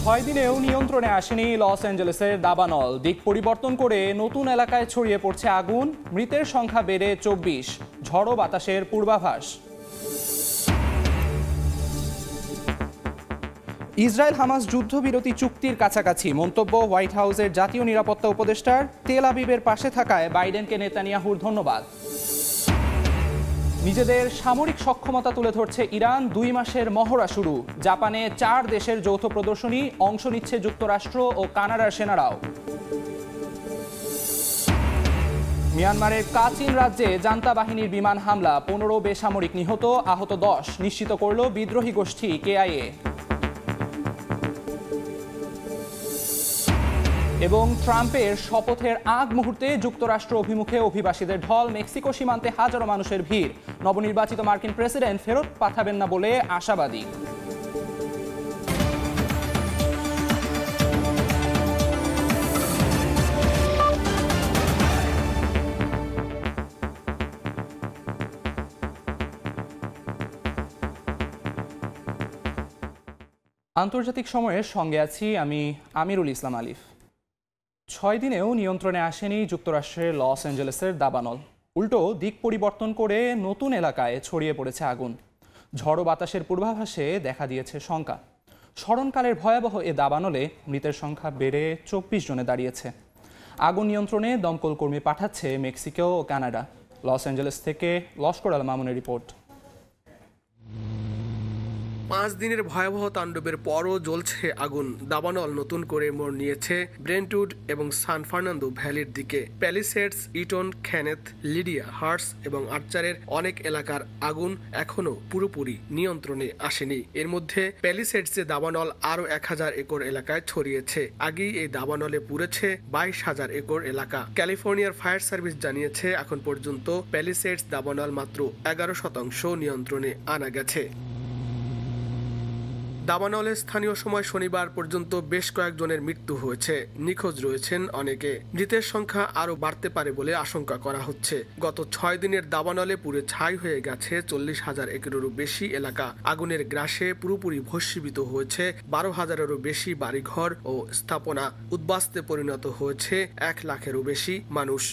6 দিনেও নিয়ন্ত্রণে আসেনি লস অ্যাঞ্জেলেসের দাবানল। দিক পরিবর্তন করে নতুন এলাকায় ছড়িয়ে পড়ছে আগুন। মৃতের সংখ্যা বেড়ে 24। ঝড়ো বাতাসের পূর্বাভাস। ইসরায়েল হামাস যুদ্ধবিরতি চুক্তির কাছাকাছি। মন্তব্য হোয়াইট হাউসের জাতীয় নিরাপত্তা উপদেষ্টার। তেল আবিবের পাশে থাকায় বাইডেনকে নেতানিয়াহুর ধন্যবাদ। নিজেদের সামরিক সক্ষমতা তুলে ধরছে ইরান। 2 মাসের মহড়া শুরু। জাপানে 4 দেশের যৌথ প্রদর্শনী। অংশ নিচ্ছে যুক্তরাষ্ট্র ও কানাডার সেনারাও। মিয়ানমারের কাচিন রাজ্যে জান্তা বাহিনীর বিমান হামলা। 15 বেসামরিক নিহত, আহত 10 নিশ্চিত করল বিদ্রোহী গোষ্ঠী কেআইএ। এবং ট্রাম্পের শপথের আগ মুহূর্তে যুক্তরাষ্ট্র অভিমুখে অভিবাসীদের ঢল। মেক্সিকো সীমান্তে হাজারো মানুষের ভিড়। নবনির্বাচিত মার্কিন প্রেসিডেন্ট ফেরত পাঠাবেন না বলে আশাবাদী। আন্তর্জাতিক সময়ের সঙ্গে আছি আমি আমিরুল ইসলাম আলিফ। 6 দিনেও নিয়ন্ত্রণে আসেনি যুক্তরাষ্ট্রের লস অ্যাঞ্জেলেসের দাবানল। উল্টো দিক পরিবর্তন করে নতুন এলাকায় ছড়িয়ে পড়েছে আগুন। ঝড়ো বাতাসের পূর্বাভাসে দেখা দিয়েছে শঙ্কা। স্মরণকালের ভয়াবহ এ দাবানলে মৃতের সংখ্যা বেড়ে 24 জনে দাঁড়িয়েছে। আগুন নিয়ন্ত্রণে দমকল কর্মী পাঠাচ্ছে মেক্সিকো ও কানাডা। লস অ্যাঞ্জেলেস থেকে লস্কর আল মামুনের রিপোর্ট। 5 দিনের ভয়াবহ তাণ্ডবের পরও জ্বলছে আগুন। দাবানল নতুন করে মোড় নিয়েছে ব্রেন্টউড এবং সান ফার্নান্দো ভ্যালির দিকে। প্যালিসেডস, ইটন, ক্যানেথ, লিডিয়া, হার্টস এবং আর্চারের অনেক এলাকার আগুন এখনো পুরোপুরি নিয়ন্ত্রণে আসেনি। এর মধ্যে প্যালিসেডসে দাবানল আরও 1000 একর এলাকায় ছড়িয়েছে। আগেই এই দাবানলে পুড়েছে 22,000 একর এলাকা। ক্যালিফোর্নিয়ার ফায়ার সার্ভিস জানিয়েছে এখন পর্যন্ত প্যালিসেডস দাবানল মাত্র 11% নিয়ন্ত্রণে আনা গেছে। দাবানলে স্থানীয় সময় শনিবার পর্যন্ত বেশ কয়েকজনের মৃত্যু হয়েছে। নিখোঁজ রয়েছেন অনেকে। মৃতের সংখ্যা আরও বাড়তে পারে বলে আশঙ্কা করা হচ্ছে। গত 6 দিনের দাবানলে পুড়ে ছাই হয়ে গেছে 40,000 একরেরও বেশি এলাকা। আগুনের গ্রাসে পুরোপুরি ভস্মীভূত হয়েছে 12,000-এরও বেশি বাড়িঘর ও স্থাপনা। উদ্বাস্তে পরিণত হয়েছে 1 লাখেরও বেশি মানুষ।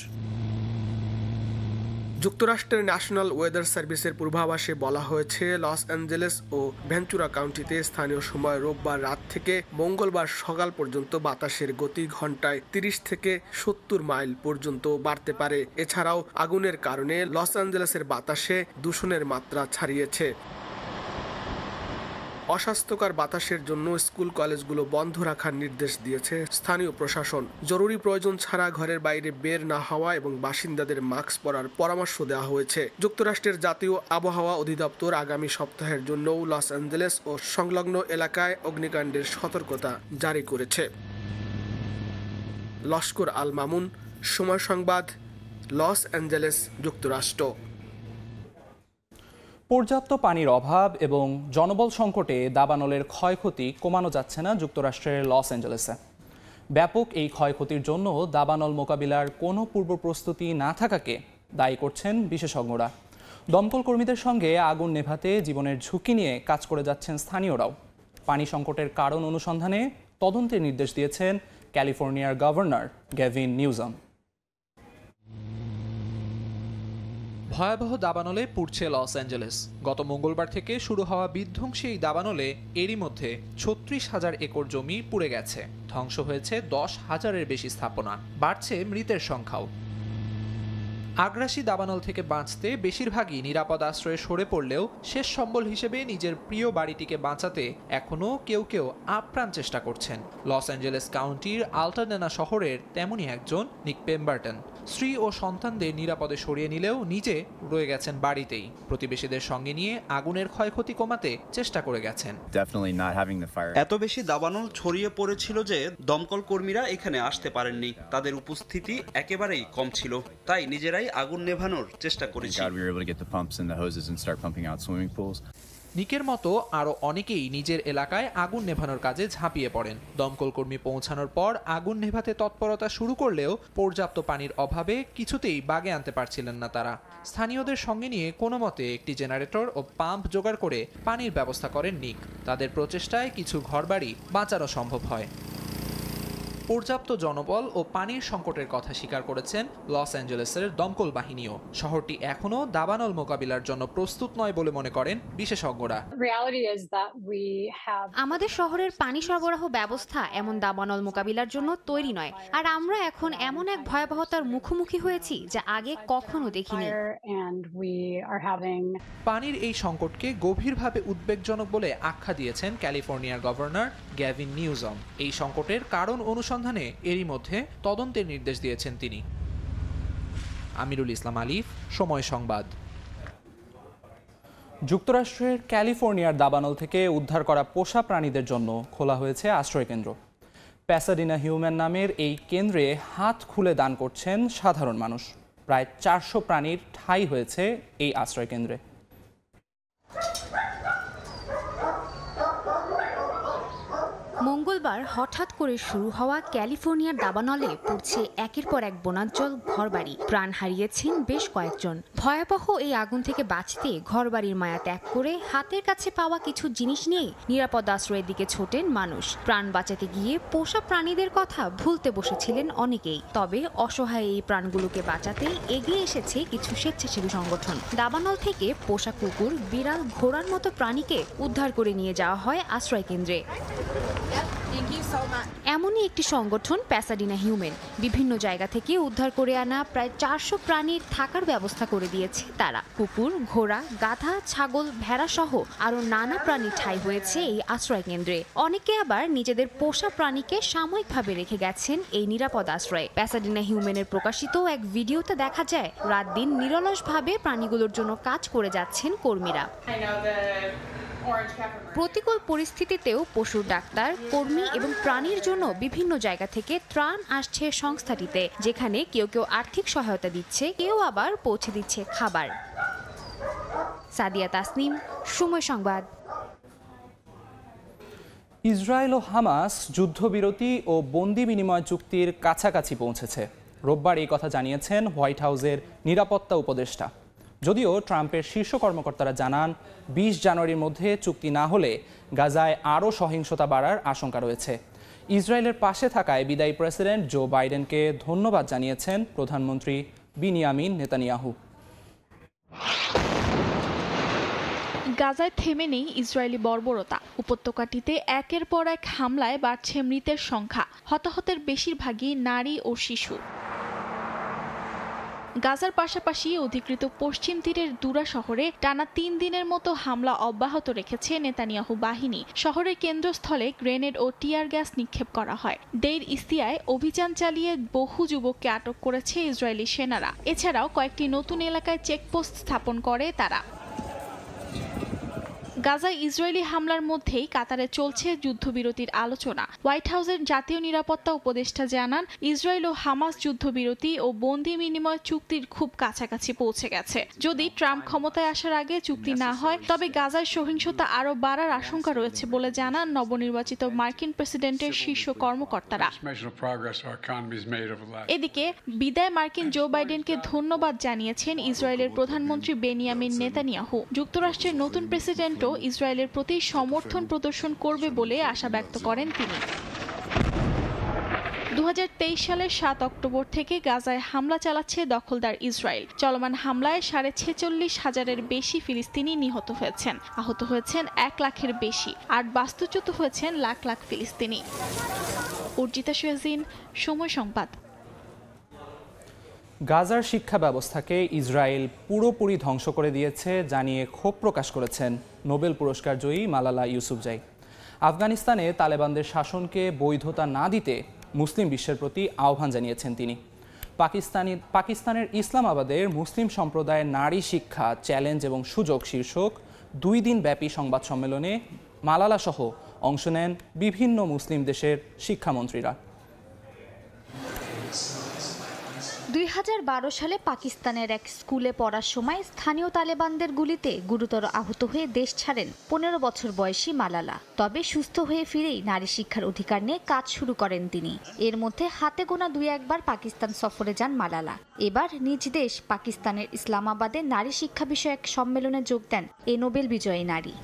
যুক্তরাষ্ট্রের ন্যাশনাল ওয়েদার সার্ভিসের পূর্বাভাসে বলা হয়েছে লস অ্যাঞ্জেলেস ও ভেঞ্চুরা কাউন্টিতে স্থানীয় সময় রোববার রাত থেকে মঙ্গলবার সকাল পর্যন্ত বাতাসের গতি ঘন্টায় 30 থেকে 70 মাইল পর্যন্ত বাড়তে পারে। এছাড়াও আগুনের কারণে লস অ্যাঞ্জেলেসের বাতাসে দূষণের মাত্রা ছাড়িয়েছে। অস্বাস্থ্যকর বাতাসের জন্য স্কুল কলেজগুলো বন্ধ রাখার নির্দেশ দিয়েছে স্থানীয় প্রশাসন। জরুরি প্রয়োজন ছাড়া ঘরের বাইরে বের না হওয়া এবং বাসিন্দাদের মাস্ক পরার পরামর্শ দেওয়া হয়েছে। যুক্তরাষ্ট্রের জাতীয় আবহাওয়া অধিদপ্তর আগামী সপ্তাহের জন্যও লস অ্যাঞ্জেলেস ও সংলগ্ন এলাকায় অগ্নিকাণ্ডের সতর্কতা জারি করেছে। লস্কর আল মামুন, সময় সংবাদ, লস অ্যাঞ্জেলেস, যুক্তরাষ্ট্র। পর্যাপ্ত পানির অভাব এবং জনবল সংকটে দাবানলের ক্ষয়ক্ষতি কমানো যাচ্ছে না যুক্তরাষ্ট্রের লস অ্যাঞ্জেলেসে। ব্যাপক এই ক্ষয়ক্ষতির জন্য দাবানল মোকাবিলার কোনো পূর্ব প্রস্তুতি না থাকাকে দায়ী করছেন বিশেষজ্ঞরা। দমকল কর্মীদের সঙ্গে আগুন নেভাতে জীবনের ঝুঁকি নিয়ে কাজ করে যাচ্ছেন স্থানীয়রাও। পানি সংকটের কারণ অনুসন্ধানে তদন্তের নির্দেশ দিয়েছেন ক্যালিফোর্নিয়ার গভর্নর গ্যাভিন নিউসাম। ভয়াবহ দাবানলে পুড়ছে লস অ্যাঞ্জেলেস। গত মঙ্গলবার থেকে শুরু হওয়া বিধ্বংসী এই দাবানলে এরই মধ্যে 36,000 একর জমি পুড়ে গেছে। ধ্বংস হয়েছে 10,000-এর বেশি স্থাপনা। বাড়ছে মৃতের সংখ্যাও। আগ্রাসী দাবানল থেকে বাঁচতে বেশিরভাগই নিরাপদ আশ্রয়ে সরে পড়লেও শেষ সম্বল হিসেবে নিজের প্রিয় বাড়িটিকে বাঁচাতে এখনও কেউ কেউ আপ্রাণ চেষ্টা করছেন। লস অ্যাঞ্জেলেস কাউন্টির আল্টাডেনা শহরের তেমনই একজন নিক পেম্বারটন। স্ত্রী ও সন্তানদের নিরাপদে সরিয়ে নিলেও নিজে রয়ে গেছেন বাড়িতেই। প্রতিবেশীদের সঙ্গে নিয়ে আগুনের ক্ষয়ক্ষতি কমাতে চেষ্টা করে গেছেন। এত বেশি দাবানল ছড়িয়ে পড়েছিল যে দমকল কর্মীরা এখানে আসতে পারেননি। তাদের উপস্থিতি একেবারেই কম ছিল, তাই নিজেরাই আগুন নেভানোর চেষ্টা করেছি। নিকের মতো আরও অনেকেই নিজের এলাকায় আগুন নেভানোর কাজে ঝাঁপিয়ে পড়েন। দমকল কর্মী পৌঁছানোর পর আগুন নেভাতে তৎপরতা শুরু করলেও পর্যাপ্ত পানির অভাবে কিছুতেই বাগে আনতে পারছিলেন না তারা। স্থানীয়দের সঙ্গে নিয়ে কোনো মতে একটি জেনারেটর ও পাম্প জোগাড় করে পানির ব্যবস্থা করেন নিক। তাদের প্রচেষ্টায় কিছু ঘরবাড়ি বাঁচানো সম্ভব হয়। পর্যাপ্ত জনবল ও পানির সংকটের কথা স্বীকার করেছেন লস অ্যাঞ্জেলেসের দমকল বাহিনীও। শহরটি এখনও দাবানল মোকাবিলার জন্য প্রস্তুত নয় বলে মনে করেন বিশেষজ্ঞরা। আমাদের শহরের পানি সরবরাহ ব্যবস্থা এমন দাবানল মোকাবিলার জন্য তৈরি নয়, আর আমরা এখন এমন এক ভয়াবহতার মুখোমুখি হয়েছি যা আগে কখনো দেখিনি। পানির এই সংকটকে গভীরভাবে উদ্বেগজনক বলে আখ্যা দিয়েছেন ক্যালিফোর্নিয়ার গভর্নর গ্যাভিন নিউজম। এই সংকটের কারণ অনুসন্ধানে এরই মধ্যে তদন্তের নির্দেশ দিয়েছেন তিনি। আমিরুল ইসলাম আলিফ, সময় সংবাদ। যুক্তরাষ্ট্রের ক্যালিফোর্নিয়ার দাবানল থেকে উদ্ধার করা পোষা প্রাণীদের জন্য খোলা হয়েছে আশ্রয়কেন্দ্র। প্যাসাডিনা হিউম্যান নামের এই কেন্দ্রে হাত খুলে দান করছেন সাধারণ মানুষ। প্রায় 400 প্রাণীর ঠাঁই হয়েছে এই আশ্রয়কেন্দ্রে। মঙ্গলবার হঠাৎ করে শুরু হওয়া ক্যালিফোর্নিয়ার দাবানলে পড়ছে একের পর এক বনাঞ্চল ঘরবাড়ি। প্রাণ হারিয়েছেন বেশ কয়েকজন। ভয়াবহ এই আগুন থেকে বাঁচতে ঘরবাড়ির মায়া ত্যাগ করে হাতের কাছে পাওয়া কিছু জিনিস নিয়ে নিরাপদ আশ্রয়ের দিকে ছোটেন মানুষ। প্রাণ বাঁচাতে গিয়ে পোষা প্রাণীদের কথা ভুলতে বসেছিলেন অনেকেই। তবে অসহায় এই প্রাণগুলোকে বাঁচাতে এগিয়ে এসেছে কিছু স্বেচ্ছাসেবী সংগঠন। দাবানল থেকে পোষা কুকুর, বিড়াল, ঘোড়ার মতো প্রাণীকে উদ্ধার করে নিয়ে যাওয়া হয় আশ্রয়কেন্দ্রে। এমনই একটি সংগঠন প্যাসাডিনা হিউম্যান। বিভিন্ন জায়গা থেকে উদ্ধার করে আনা প্রায় 400 প্রাণীর থাকার ব্যবস্থা করে দিয়েছে তারা। কুকুর, ঘোড়া, গাধা, ছাগল, ভেড়া সহ আরো নানা প্রাণী ঠাঁই হয়েছে এই আশ্রয় কেন্দ্রে। অনেকে আবার নিজেদের পোষা প্রাণীকে সাময়িকভাবে রেখে গেছেন এই নিরাপদ আশ্রয়ে। প্যাসাডিনা হিউম্যানের প্রকাশিত এক ভিডিওতে দেখা যায় রাত দিন নিরলসভাবে প্রাণীগুলোর জন্য কাজ করে যাচ্ছেন কর্মীরা। প্রতিকূল পরিস্থিতিতেও পশুর ডাক্তার, কর্মী এবং প্রাণীর জন্য বিভিন্ন জায়গা থেকে ত্রাণ আসছে সংস্থাটিতে, যেখানে কেউ কেউ আর্থিক সহায়তা দিচ্ছে, কেউ আবার পৌঁছে দিচ্ছে খাবার। সাদিয়া তাসনিম, সময় সংবাদ। ইসরায়েল ও হামাস যুদ্ধবিরতি ও বন্দি বিনিময় চুক্তির কাছাকাছি পৌঁছেছে। রোববার এই কথা জানিয়েছেন হোয়াইট হাউসের নিরাপত্তা উপদেষ্টা। যদিও ট্রাম্পের শীর্ষ কর্মকর্তারা জানান 20 জানুয়ারির মধ্যে চুক্তি না হলে গাজায় আরও সহিংসতা বাড়ার আশঙ্কা রয়েছে। ইসরায়েলের পাশে থাকায় বিদায়ী প্রেসিডেন্ট জো বাইডেনকে ধন্যবাদ জানিয়েছেন প্রধানমন্ত্রী বিনিয়ামিন নেতানিয়াহু। গাজায় থেমে নেই ইসরায়েলি বর্বরতা। উপত্যকাটিতে একের পর এক হামলায় বাড়ছে মৃতের সংখ্যা। হতাহতের বেশিরভাগই নারী ও শিশু। গাজার পাশাপাশি অধিকৃত পশ্চিম তীরের দুরা শহরে টানা 3 দিনের মতো হামলা অব্যাহত রেখেছে নেতানিয়াহু বাহিনী। শহরের কেন্দ্রস্থলে গ্রেনেড ও টিয়ার গ্যাস নিক্ষেপ করা হয়। ডেইর ইস্তিয়ায় অভিযান চালিয়ে বহু যুবককে আটক করেছে ইসরায়েলি সেনারা। এছাড়াও কয়েকটি নতুন এলাকায় চেকপোস্ট স্থাপন করে তারা। গাজায় ইসরায়েলি হামলার মধ্যেই কাতারে চলছে যুদ্ধবিরতির আলোচনা। হোয়াইট হাউসের জাতীয় নিরাপত্তা উপদেষ্টা জানান, ইসরায়েল ও হামাস যুদ্ধবিরতি ও বন্দি বিনিময় চুক্তির খুব কাছাকাছি পৌঁছে গেছে। যদি ট্রাম্প ক্ষমতায় আসার আগে চুক্তি না হয়, তবে গাজায় সহিংসতা আরও বাড়ার আশঙ্কা রয়েছে বলে জানান নবনির্বাচিত মার্কিন প্রেসিডেন্টের শীর্ষ কর্মকর্তারা। এদিকে বিদায় মার্কিন জো বাইডেনকে ধন্যবাদ জানিয়েছেন ইসরায়েলের প্রধানমন্ত্রী বেনিয়ামিন নেতানিয়াহু। যুক্তরাষ্ট্রের নতুন প্রেসিডেন্টও ইসরায়েলের প্রতি সমর্থন প্রদর্শন করবে বলে আশা ব্যক্ত করেন তিনি। 2023 সালের 7 অক্টোবর থেকে গাজায় হামলা চালাচ্ছে দখলদার ইসরায়েল। চলমান হামলায় 46,500-এর বেশি ফিলিস্তিনি নিহত হয়েছেন। আহত হয়েছেন 1 লাখের বেশি, আর বাস্তুচ্যুত হয়েছেন লাখ লাখ ফিলিস্তিনি। অর্জিতা সুয়াজিন, সময় সংবাদ। গাজার শিক্ষা ব্যবস্থাকে ইসরায়েল পুরোপুরি ধ্বংস করে দিয়েছে জানিয়ে ক্ষোভ প্রকাশ করেছেন নোবেল পুরস্কার জয়ী মালালা ইউসুফজাই। আফগানিস্তানে তালেবানদের শাসনকে বৈধতা না দিতে মুসলিম বিশ্বের প্রতি আহ্বান জানিয়েছেন তিনি। পাকিস্তানের ইসলামাবাদের মুসলিম সম্প্রদায়ের নারী শিক্ষা চ্যালেঞ্জ এবং সুযোগ শীর্ষক 2 দিন ব্যাপী সংবাদ সম্মেলনে মালালা সহ অংশ নেন বিভিন্ন মুসলিম দেশের শিক্ষামন্ত্রীরা। 2012 সালে পাকিস্তানের এক স্কুলে পড়ার সময় স্থানীয় তালেবানদের গুলিতে গুরুতর আহত হয়ে দেশ ছাড়েন 15 বছর বয়সী মালালা। তবে সুস্থ হয়ে ফিরেই নারী শিক্ষার অধিকার নিয়ে কাজ শুরু করেন তিনি। এর মধ্যে হাতে গোনা 2-1 পাকিস্তান সফরে যান মালালা। এবার নিজ দেশ পাকিস্তানের ইসলামাবাদে নারী শিক্ষা বিষয়ক সম্মেলনে যোগ দেন এই নোবেল বিজয়ী নারী।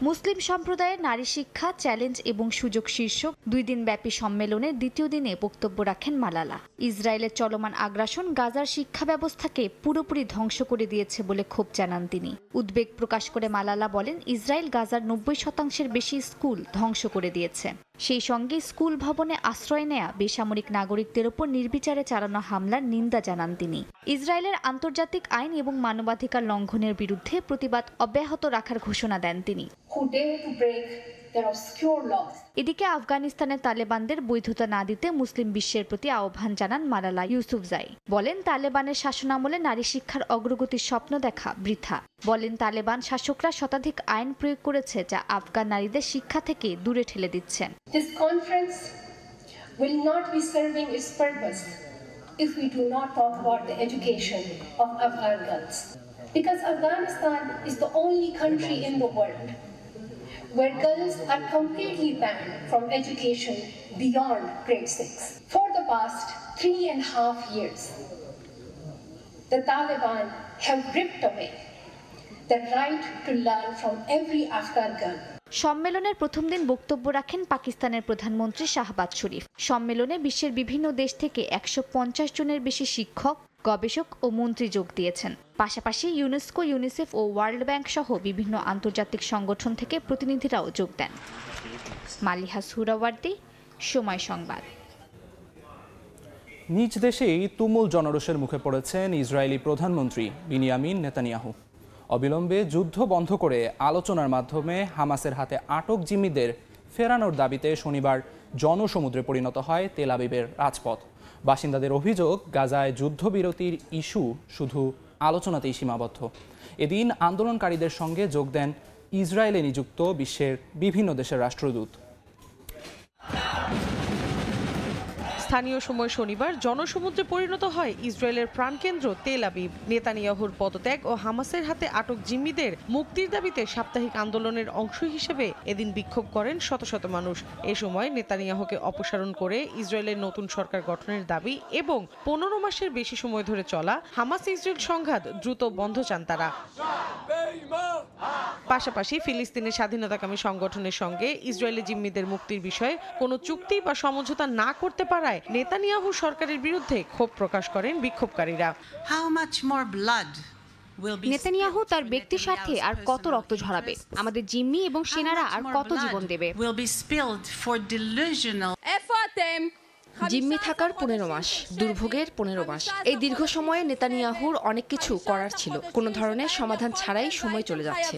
মুসলিম সম্প্রদায়ের নারী শিক্ষা চ্যালেঞ্জ এবং সুযোগ শীর্ষক 2 দিনব্যাপী সম্মেলনের দ্বিতীয় দিনে বক্তব্য রাখেন মালালা। ইসরায়েলের চলমান আগ্রাসন গাজার শিক্ষা ব্যবস্থাকে পুরোপুরি ধ্বংস করে দিয়েছে বলে ক্ষোভ জানান তিনি। উদ্বেগ প্রকাশ করে মালালা বলেন, ইসরায়েল গাজার 90% বেশি স্কুল ধ্বংস করে দিয়েছে। সেই সঙ্গে স্কুল ভবনে আশ্রয় নেয়া বেসামরিক নাগরিকদের ওপর নির্বিচারে চালানো হামলার নিন্দা জানান তিনি। ইসরায়েলের আন্তর্জাতিক আইন এবং মানবাধিকার লঙ্ঘনের বিরুদ্ধে প্রতিবাদ অব্যাহত রাখার ঘোষণা দেন তিনি। এদিকে আফগানিস্তানের তালেবানদের বৈধতা না দিতে মুসলিম বিশ্বের প্রতি আহ্বান জানান মালালা ইউসুফজাই। বলেন, তালেবানের শাসনামলে নারী শিক্ষার অগ্রগতির স্বপ্ন দেখা বৃথা। বলেন, তালেবান শাসকরা শতাধিক আইন প্রয়োগ করেছে যা আফগান নারীদের শিক্ষা থেকে দূরে ঠেলে দিচ্ছে। This conference will not be serving its purpose if we do not talk about the education of Afghan girls. Because Afghanistan is the only country in the world where girls are completely banned from education beyond grade 6. For the past 3.5 years, the Taliban have ripped away the right to learn from every Afghan girl. সম্মেলনের প্রথম দিন বক্তব্য রাখেন পাকিস্তানের প্রধানমন্ত্রী শাহবাজ শরীফ। সম্মেলনে বিশ্বের বিভিন্ন দেশ থেকে 150 জনের বেশি শিক্ষক, গবেষক ও মন্ত্রী যোগ দিয়েছেন। পাশাপাশি ইউনেস্কো, ইউনিসেফ ও ওয়ার্ল্ড ব্যাংক সহ বিভিন্ন আন্তর্জাতিক সংগঠন থেকে প্রতিনিধিরাও যোগ দেন। মালিহা সুহরাওয়ার্দী, সময় সংবাদ। নিজ দেশেই তুমুল জনরোষের মুখে পড়েছেন ইসরায়েলি প্রধানমন্ত্রী বিনিয়ামিন নেতানিয়াহু। অবিলম্বে যুদ্ধ বন্ধ করে আলোচনার মাধ্যমে হামাসের হাতে আটক জিম্মিদের ফেরানোর দাবিতে শনিবার জনসমুদ্রে পরিণত হয় তেল আবিবের রাজপথ। বাসিন্দাদের অভিযোগ, গাজায় যুদ্ধবিরতির ইস্যু শুধু আলোচনাতেই সীমাবদ্ধ। এদিন আন্দোলনকারীদের সঙ্গে যোগ দেন ইসরায়েলে নিযুক্ত বিশ্বের বিভিন্ন দেশের রাষ্ট্রদূত। স্থানীয় সময় শনিবার জনসমুদ্রে পরিণত হয় ইসরায়েলের প্রাণকেন্দ্র তেল আবিব। নেতানিয়াহুর পদত্যাগ ও হামাসের হাতে আটক জিম্মিদের মুক্তির দাবিতে সাপ্তাহিক আন্দোলনের অংশ হিসেবে এদিন বিক্ষোভ করেন শত শত মানুষ। এ সময় নেতানিয়াহুকে অপসারণ করে ইসরায়েলের নতুন সরকার গঠনের দাবি এবং 15 মাসের বেশি সময় ধরে চলা হামাস ইসরায়েল সংঘাত দ্রুত বন্ধ চান তারা। পাশাপাশি ফিলিস্তিনের স্বাধীনতাকামী সংগঠনের সঙ্গে ইসরায়েলি জিম্মিদের মুক্তির বিষয়ে কোনো চুক্তি বা সমঝোতা না করতে পারায় নেতানিয়াহু সরকারের বিরুদ্ধে ক্ষোভ প্রকাশ করেন বিক্ষোভকারীরা। নেতানিয়াহু তার ব্যক্তি স্বার্থে আর কত রক্ত ঝরাবে? আমাদের জিম্মি এবং সেনারা আর কত জীবন দেবে? জিম্মি থাকার 15 মাস, দুর্ভোগের 15 মাস। এই দীর্ঘ সময়ে নেতানিয়াহুর অনেক কিছু করার ছিল। কোনো ধরনের সমাধান ছাড়াই সময় চলে যাচ্ছে।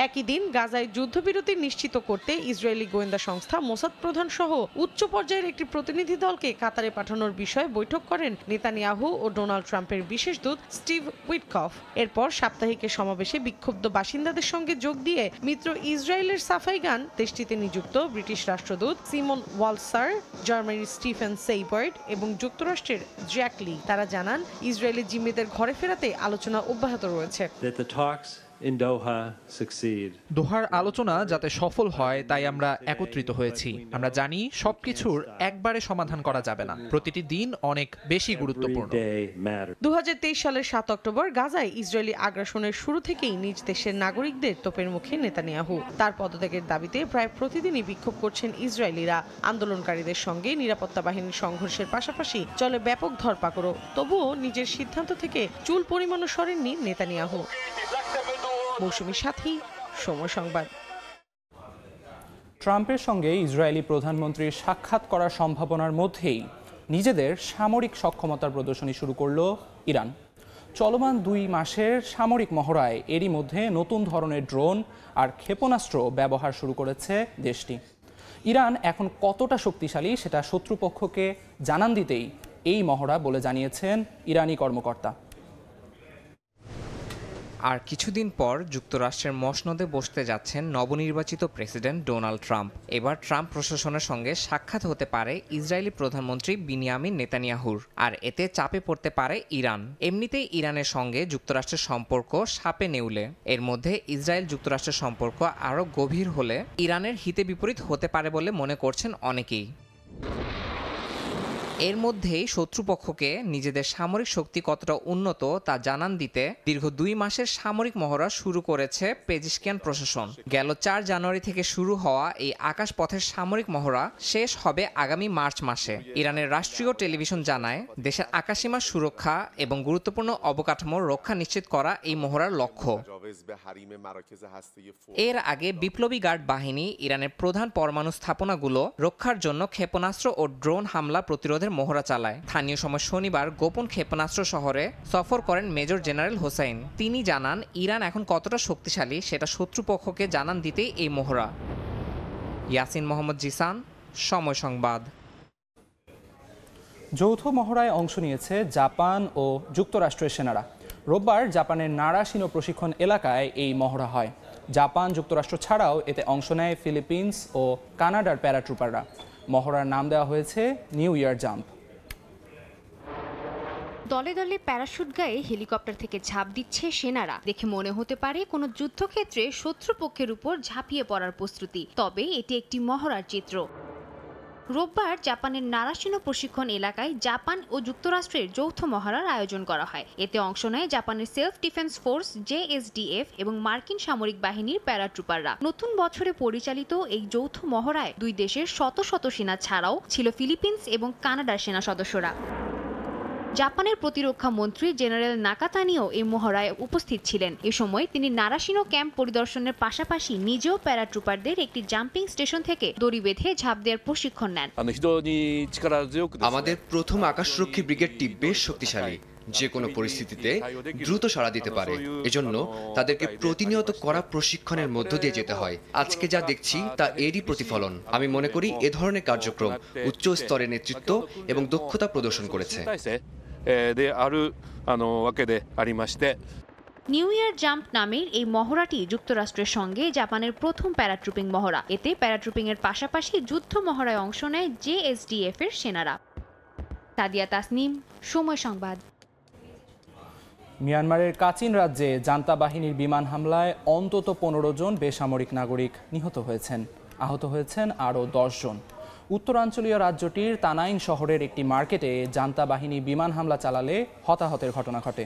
একই দিন গাজায় যুদ্ধবিরতি নিশ্চিত করতে ইসরায়েলি গোয়েন্দা সংস্থা মোসাদ প্রধান সহ উচ্চ পর্যায়ের একটি প্রতিনিধি দলকে কাতারে পাঠানোর বিষয়ে বৈঠক করেন নেতানিয়াহু ও ডোনাল্ড ট্রাম্পের বিশেষ দূত স্টিভ উইটকফ। এরপর সাপ্তাহিকের সমাবেশে বিক্ষুব্ধ বাসিন্দাদের সঙ্গে যোগ দিয়ে মিত্র ইসরায়েলের সাফাই গান দেশটিতে নিযুক্ত ব্রিটিশ রাষ্ট্রদূত সিমন ওয়ালসার, জার্মানির স্টিফেন সেইবার্ড এবং যুক্তরাষ্ট্রের জ্যাক লি। তারা জানান, ইসরায়েলি জিম্মিদের ঘরে ফেরাতে আলোচনা অব্যাহত রয়েছে। দোহার আলোচনা যাতে সফল হয় তাই আমরা একত্রিত হয়েছি। আমরা জানি সবকিছুর একবারে সমাধান করা যাবে না, প্রতিটি দিন অনেক বেশি গুরুত্বপূর্ণ। 2023 সালের 7 অক্টোবর গাজায় ইসরায়েলি আগ্রাসনের শুরু থেকেই নিজ দেশের নাগরিকদের তোপের মুখে নেতানিয়াহু। তার পদত্যাগের দাবিতে প্রায় প্রতিদিনই বিক্ষোভ করছেন ইসরায়েলিরা। আন্দোলনকারীদের সঙ্গে নিরাপত্তা বাহিনীর সংঘর্ষের পাশাপাশি চলে ব্যাপক ধরপাকড়ও। তবুও নিজের সিদ্ধান্ত থেকে চুল পরিমাণও সরেননি নেতানিয়াহু। মৌসুমীর সাথী, সময় সংবাদ। ট্রাম্পের সঙ্গে ইসরায়েলি প্রধানমন্ত্রীর সাক্ষাৎ করার সম্ভাবনার মধ্যেই নিজেদের সামরিক সক্ষমতার প্রদর্শনী শুরু করল ইরান। চলমান 2 মাসের সামরিক মহড়ায় এরই মধ্যে নতুন ধরনের ড্রোন আর ক্ষেপণাস্ত্র ব্যবহার শুরু করেছে দেশটি। ইরান এখন কতটা শক্তিশালী সেটা শত্রুপক্ষকে জানান দিতেই এই মহড়া বলে জানিয়েছেন ইরানি কর্মকর্তা। আর কিছুদিন পর যুক্তরাষ্ট্রের মসনদে বসতে যাচ্ছেন নবনির্বাচিত প্রেসিডেন্ট ডোনাল্ড ট্রাম্প। এবার ট্রাম্প প্রশাসনের সঙ্গে সাক্ষাৎ হতে পারে ইসরায়েলি প্রধানমন্ত্রী বিনিয়ামিন নেতানিয়াহুর, আর এতে চাপে পড়তে পারে ইরান। এমনিতেই ইরানের সঙ্গে যুক্তরাষ্ট্রের সম্পর্ক সাপে নেউলে। এর মধ্যে ইসরায়েল যুক্তরাষ্ট্রের সম্পর্ক আরও গভীর হলে ইরানের হিতে বিপরীত হতে পারে বলে মনে করছেন অনেকেই। এর মধ্যেই শত্রুপক্ষকে নিজেদের সামরিক শক্তি কতটা উন্নত তা জানান দিতে দীর্ঘ 2 মাসের সামরিক মহড়া শুরু করেছে পেজিশকিয়ান প্রশাসন। গেল 4 জানুয়ারি থেকে শুরু হওয়া এই আকাশপথের সামরিক মহড়া শেষ হবে আগামী মার্চ মাসে। ইরানের রাষ্ট্রীয় টেলিভিশন জানায়, দেশের আকাশসীমার সুরক্ষা এবং গুরুত্বপূর্ণ অবকাঠামোর রক্ষা নিশ্চিত করা এই মহড়ার লক্ষ্য। এর আগে বিপ্লবী গার্ড বাহিনী ইরানের প্রধান পরমাণু স্থাপনাগুলো রক্ষার জন্য ক্ষেপণাস্ত্র ও ড্রোন হামলা প্রতিরোধের মহড়া চালায়। স্থানীয় সময় শনিবার গোপন ক্ষেপণাস্ত্র শহরে সফর করেন মেজর জেনারেল হোসাইন। তিনি জানান, ইরান এখন কতটা শক্তিশালী সেটা শত্রুপক্ষকে জানান দিতেই এই মহড়া। ইয়াসিন মোহাম্মদ জিসান, সময় সংবাদ। যৌথ মহড়ায় অংশ নিয়েছে জাপান ও যুক্তরাষ্ট্রের সেনারা। রোববার জাপানের নারাশিনো প্রশিক্ষণ এলাকায় এই মহড়া হয়। জাপান, যুক্তরাষ্ট্র ছাড়াও এতে অংশ নেয় ফিলিপিন্স ও কানাডার প্যারাট্রুপাররা। মহড়ার নাম দেওয়া হয়েছে নিউ ইয়ার জাম্প। দলে দলে প্যারাশুট গায়ে হেলিকপ্টার থেকে ঝাঁপ দিচ্ছে সেনারা। দেখে মনে হতে পারে কোনো যুদ্ধক্ষেত্রে শত্রুপক্ষের উপর ঝাঁপিয়ে পড়ার প্রস্তুতি, তবে এটি একটি মহড়ার চিত্র। রোববার জাপানের নারাশিনো প্রশিক্ষণ এলাকায় জাপান ও যুক্তরাষ্ট্রের যৌথ মহড়ার আয়োজন করা হয়। এতে অংশ নেয় জাপানের সেলফ ডিফেন্স ফোর্স JSDF এবং মার্কিন সামরিক বাহিনীর প্যারাট্রুপাররা। নতুন বছরে পরিচালিত এই যৌথ মহড়ায় 2 দেশের শত শত সেনা ছাড়াও ছিল ফিলিপিন্স এবং কানাডার সেনা সদস্যরা। জাপানের প্রতিরক্ষা মন্ত্রী জেনারেল নাকাতানিও এই মহড়ায় উপস্থিত ছিলেন। এ সময় তিনি নারাশিনো ক্যাম্প পরিদর্শনের পাশাপাশি নিজেও প্যারাট্রুপারদের একটি জাম্পিং স্টেশন থেকে দড়ি বেঁধে ঝাঁপ দেওয়ার প্রশিক্ষণ নেন। আমাদের প্রথম আকাশরক্ষী ব্রিগেডটি বেশ শক্তিশালী, যে কোনো পরিস্থিতিতে দ্রুত সাড়া দিতে পারে। এজন্য তাদেরকে প্রতিনিয়ত কড়া প্রশিক্ষণের মধ্য দিয়ে যেতে হয়। আজকে যা দেখছি তা এরই প্রতিফলন। আমি মনে করি এ ধরনের কার্যক্রম উচ্চ স্তরের নেতৃত্ব এবং দক্ষতা প্রদর্শন করেছে। নিউ ইয়ার জাম্প নামের এই মহড়াটি যুক্তরাষ্ট্রের সঙ্গে জাপানের প্রথম প্যারাট্রুপিং মহড়া। এতে প্যারাট্রুপিং এর পাশাপাশি যুদ্ধ মহড়ায় অংশ নেয় JSDF এর সেনারা। তাদিয়া তাসনিম, সময় সংবাদ। মিয়ানমারের কাচিন রাজ্যে জান্তা বাহিনীর বিমান হামলায় অন্তত 15 জন বেসামরিক নাগরিক নিহত হয়েছেন। আহত হয়েছেন আরও 10 জন। উত্তরাঞ্চলীয় রাজ্যটির তানাইন শহরের একটি মার্কেটে জান্তা বাহিনী বিমান হামলা চালালে হতাহতের ঘটনা ঘটে।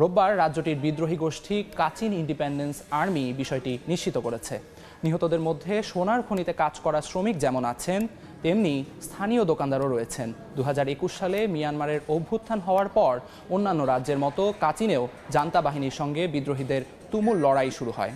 রোববার রাজ্যটির বিদ্রোহী গোষ্ঠী কাচিন ইন্ডিপেন্ডেন্স আর্মি বিষয়টি নিশ্চিত করেছে। নিহতদের মধ্যে সোনার খনিতে কাজ করা শ্রমিক যেমন আছেন, তেমনি স্থানীয় দোকানদারও রয়েছেন। 2021 সালে মিয়ানমারের অভ্যুত্থান হওয়ার পর অন্যান্য রাজ্যের মতো কাচিনেও জান্তা বাহিনীর সঙ্গে বিদ্রোহীদের তুমুল লড়াই শুরু হয়।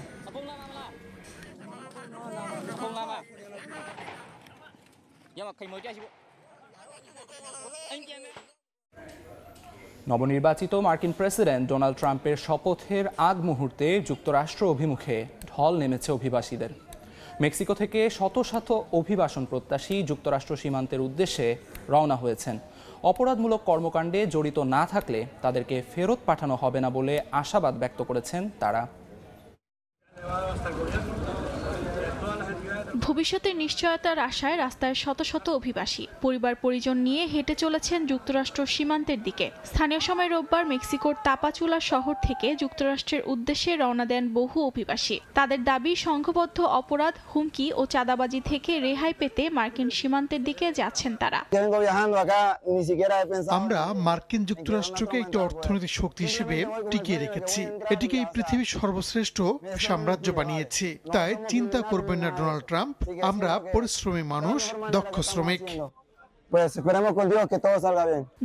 নবনির্বাচিত মার্কিন প্রেসিডেন্ট ডোনাল্ড ট্রাম্পের শপথের আগ মুহূর্তে যুক্তরাষ্ট্র অভিমুখে ঢল নেমেছে অভিবাসীদের। মেক্সিকো থেকে শত শত অভিবাসন প্রত্যাশী যুক্তরাষ্ট্র সীমান্তের উদ্দেশ্যে রওনা হয়েছেন। অপরাধমূলক কর্মকাণ্ডে জড়িত না থাকলে তাদেরকে ফেরত পাঠানো হবে না বলে আশাবাদ ব্যক্ত করেছেন তারা। ভবিষ্যতের নিশ্চয়তার আশায় রাস্তায় শত শত অভিবাসী পরিবার পরিজন নিয়ে হেঁটে চলেছেন যুক্তরাষ্ট্র সীমান্তের দিকে। স্থানীয় সময় রোববার মেক্সিকোর তাপাচুলা শহর থেকে যুক্তরাষ্ট্রের উদ্দেশ্যে রওনা দেন বহু অভিবাসী। তাদের দাবি, সংঘবদ্ধ অপরাধ, হুমকি ও চাঁদাবাজি থেকে রেহাই পেতে মার্কিন সীমান্তের দিকে যাচ্ছেন তারা। আমরা মার্কিন যুক্তরাষ্ট্রকে একটি অর্থনৈতিক শক্তি হিসেবে টিকিয়ে রেখেছি। এটিকে এই পৃথিবীর সর্বশ্রেষ্ঠ সাম্রাজ্য বানিয়েছি। তাই চিন্তা করবেন না ডোনাল্ড ট্রাম্প, আমরা পরিশ্রমী মানুষ, দক্ষ শ্রমিক।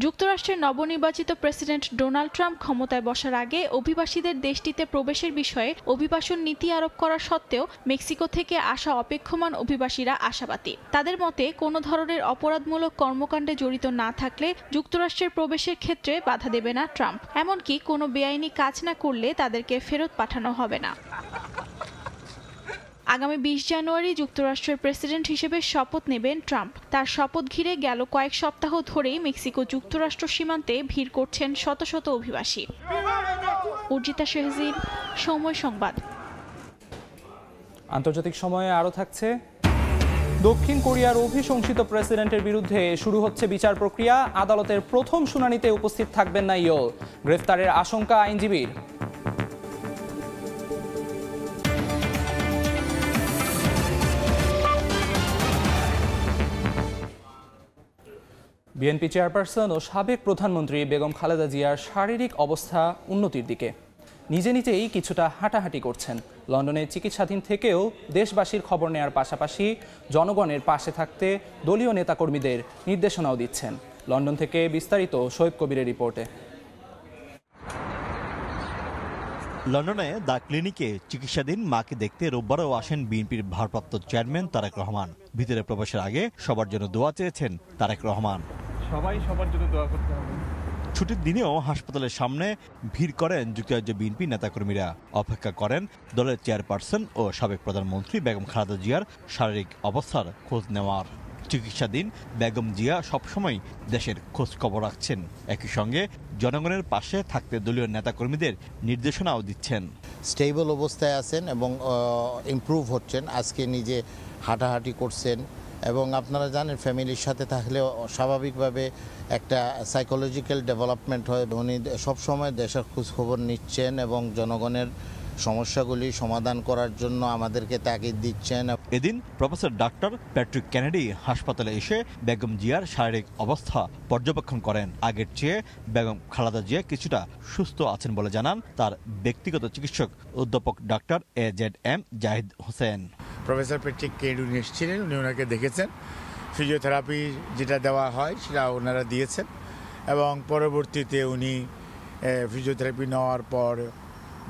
যুক্তরাষ্ট্রের নবনির্বাচিত প্রেসিডেন্ট ডোনাল্ড ট্রাম্প ক্ষমতায় বসার আগে অভিবাসীদের দেশটিতে প্রবেশের বিষয়ে অভিবাসন নীতি আরোপ করা সত্ত্বেও মেক্সিকো থেকে আসা অপেক্ষমান অভিবাসীরা আশাবাদী। তাদের মতে, কোনো ধরনের অপরাধমূলক কর্মকাণ্ডে জড়িত না থাকলে যুক্তরাষ্ট্রের প্রবেশের ক্ষেত্রে বাধা দেবে না ট্রাম্প। এমনকি কোনো বেআইনি কাজ না করলে তাদেরকে ফেরত পাঠানো হবে না। আগামী ২০ জানুয়ারি যুক্তরাষ্ট্রের প্রেসিডেন্ট হিসেবে শপথ নেবেন ট্রাম্প। তার শপথ ঘিরে গেল কয়েক সপ্তাহ ধরেই মেক্সিকো যুক্তরাষ্ট্র সীমান্তে ভিড় করছেন শত শত অভিবাসী। অর্জিতা শেহজিন, সময় সংবাদ। আন্তর্জাতিক সময়ে আরও থাকছে, দক্ষিণ কোরিয়ার অভিশংসিত প্রেসিডেন্টের বিরুদ্ধে শুরু হচ্ছে বিচার প্রক্রিয়া। আদালতের প্রথম শুনানিতে উপস্থিত থাকবেন না ইয়োল, গ্রেফতারের আশঙ্কা আইনজীবীর। বিএনপি চেয়ারপারসন ও সাবেক প্রধানমন্ত্রী বেগম খালেদা জিয়ার শারীরিক অবস্থা উন্নতির দিকে। নিজে নিজেই কিছুটা হাঁটাহাঁটি করছেন। লন্ডনে চিকিৎসাধীন থেকেও দেশবাসীর খবর নেওয়ার পাশাপাশি জনগণের পাশে থাকতে দলীয় নেতাকর্মীদের নির্দেশনাও দিচ্ছেন। লন্ডন থেকে বিস্তারিত শোয়েব কবিরের রিপোর্টে। লন্ডনে দ্য ক্লিনিকে চিকিৎসাধীন মাকে দেখতে রোববারও আসেন বিএনপির ভারপ্রাপ্ত চেয়ারম্যান তারেক রহমান। ভিতরে প্রবেশের আগে সবার জন্য দোয়া চেয়েছেন তারেক রহমান। সবাই সবার জন্য দোয়া করতে হবে। ছুটির দিনেও হাসপাতালের সামনে ভিড় করেন যুক্তরাজ্য বিএনপি নেতাকর্মীরা। অপেক্ষা করেন দলের চেয়ারপারসন ও সাবেক প্রধানমন্ত্রী বেগম খালেদা জিয়ার শারীরিক অবস্থার খোঁজ নেওয়ার। চিকিৎসাধীন বেগম জিয়া সবসময় দেশের খোঁজ খবর রাখছেন, একই সঙ্গে জনগণের পাশে থাকতে দলীয় নেতাকর্মীদের নির্দেশনাও দিচ্ছেন। স্টেবল অবস্থায় আছেন এবং ইমপ্রুভ হচ্ছেন। আজকে নিজে হাঁটাহাঁটি করছেন এবং আপনারা জানেন ফ্যামিলির সাথে থাকলে স্বাভাবিকভাবে একটা সাইকোলজিক্যাল ডেভেলপমেন্ট হয়। উনি সবসময় দেশের খোঁজখবর নিচ্ছেন এবং জনগণের সমস্যাগুলি সমাধান করার জন্য আমাদেরকে তাগিদ দিচ্ছেন। এদিন প্রফেসর ডাক্তার প্যাট্রিক কেনেডি হাসপাতালে এসে বেগম জিয়ার শারীরিক অবস্থা পর্যবেক্ষণ করেন। আগের চেয়ে বেগম খালেদা জিয়া কিছুটা সুস্থ আছেন বলে জানান তার ব্যক্তিগত চিকিৎসক অধ্যাপক doctor AZM Zahid Hossain. Professor Patrick Kennedy এসেছিলেন, উনি ওনাকে দেখেছেন, ফিজিওথেরাপি যেটা দেওয়া হয় সেটা ওনারা দিয়েছেন এবং পরবর্তীতে উনি ফিজিওথেরাপি নেওয়ার পর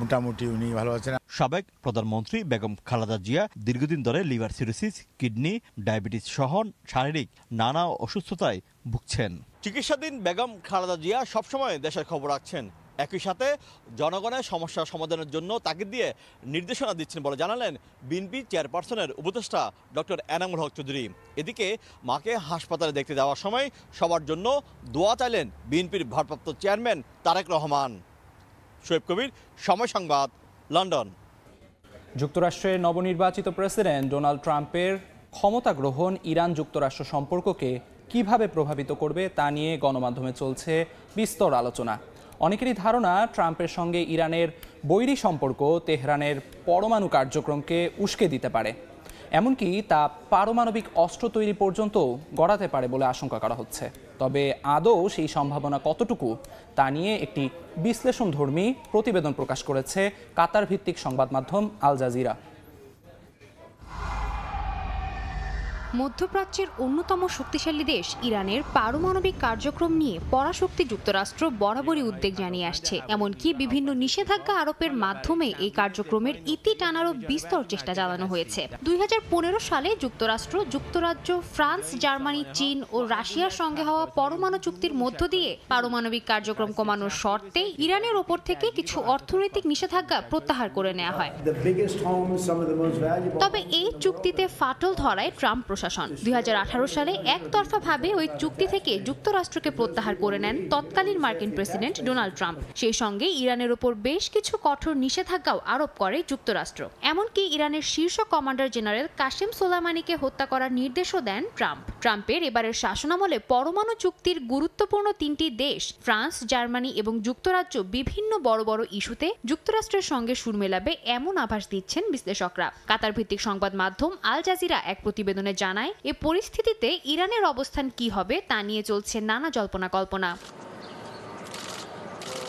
মোটামুটি উনি ভালো আছেন। সাবেক প্রধানমন্ত্রী বেগম খালেদা জিয়া দীর্ঘদিন ধরে লিভার সিরোসিস, কিডনি, ডায়াবেটিস সহ শারীরিক নানা অসুস্থতায় ভুগছেন। চিকিৎসাধীন বেগম খালেদা জিয়া সবসময় দেশের খবর রাখছেন, একই সাথে জনগণের সমস্যা সমাধানের জন্য তাগিদ দিয়ে নির্দেশনা দিচ্ছেন বলে জানালেন বিএনপি চেয়ারপারসনের উপদেষ্টা ডক্টর এনামুল হক চৌধুরী। এদিকে মাকে হাসপাতালে দেখতে যাওয়ার সময় সবার জন্য দোয়া চাইলেন বিএনপির ভারপ্রাপ্ত চেয়ারম্যান তারেক রহমান। শোয়েব কবির, সময় সংবাদ, লন্ডন। যুক্তরাষ্ট্রের নবনির্বাচিত প্রেসিডেন্ট ডোনাল্ড ট্রাম্পের ক্ষমতা গ্রহণ ইরান যুক্তরাষ্ট্র সম্পর্ককে কিভাবে প্রভাবিত করবে তা নিয়ে গণমাধ্যমে চলছে বিস্তর আলোচনা। অনেকেরই ধারণা ট্রাম্পের সঙ্গে ইরানের বৈরী সম্পর্ক তেহরানের পরমাণু কার্যক্রমকে উস্কে দিতে পারে, এমনকি তা পারমাণবিক অস্ত্র তৈরি পর্যন্ত গড়াতে পারে বলে আশঙ্কা করা হচ্ছে। তবে আদৌ সেই সম্ভাবনা কতটুকু তা নিয়ে একটি বিশ্লেষণধর্মী প্রতিবেদন প্রকাশ করেছে কাতার ভিত্তিক সংবাদ মাধ্যম আল জাজিরা। মধ্যপ্রাচ্যের অন্যতম শক্তিশালী দেশ ইরানের পারমাণবিক কার্যক্রম নিয়ে পরাশক্তি যুক্তরাষ্ট্র বরাবরই উদ্বেগ জানিয়ে আসছে। এমনকি বিভিন্ন নিষেধাজ্ঞা আরোপের মাধ্যমে এই কার্যক্রমের ইতি টানারও বিস্তর চেষ্টা চালানো হয়েছে। 2015 সালে যুক্তরাষ্ট্র, যুক্তরাজ্য, ফ্রান্স, জার্মানি, চীন ও রাশিয়ার সঙ্গে হওয়া পরমাণু চুক্তির মধ্য দিয়ে পারমাণবিক কার্যক্রম কমানোর শর্তে ইরানের ওপর থেকে কিছু অর্থনৈতিক নিষেধাজ্ঞা প্রত্যাহার করে নেওয়া হয়। তবে এই চুক্তিতে ফাটল ধরায় ট্রাম্প প্রশাসন 2018 সালে একতরফাভাবে ওই চুক্তি থেকে যুক্তরাষ্ট্রকে প্রত্যাহার করে নেন তৎকালীন মার্কিন প্রেসিডেন্ট ডোনাল্ড ট্রাম্প। সেই সঙ্গে ইরানের ওপর বেশ কিছু কঠোর নিষেধাজ্ঞাও আরোপ করে যুক্তরাষ্ট্র। এমনকি ইরানের শীর্ষ কমান্ডার জেনারেল কাসেম সোলাইমানিকে হত্যা করার নির্দেশও দেন ট্রাম্প। ট্রাম্পের এবারের শাসনামলে পরমাণু চুক্তির গুরুত্বপূর্ণ 3টি দেশ ফ্রান্স, জার্মানি এবং যুক্তরাজ্য বিভিন্ন বড় বড় ইস্যুতে যুক্তরাষ্ট্রের সঙ্গে সুর মেলাবে এমন আভাস দিচ্ছেন বিশ্লেষকরা। কাতার ভিত্তিক সংবাদ মাধ্যম আল জাজিরা এক প্রতিবেদনে জানায়, এ পরিস্থিতিতে ইরানের অবস্থান কি হবে তা নিয়ে চলছে নানা জল্পনা কল্পনা।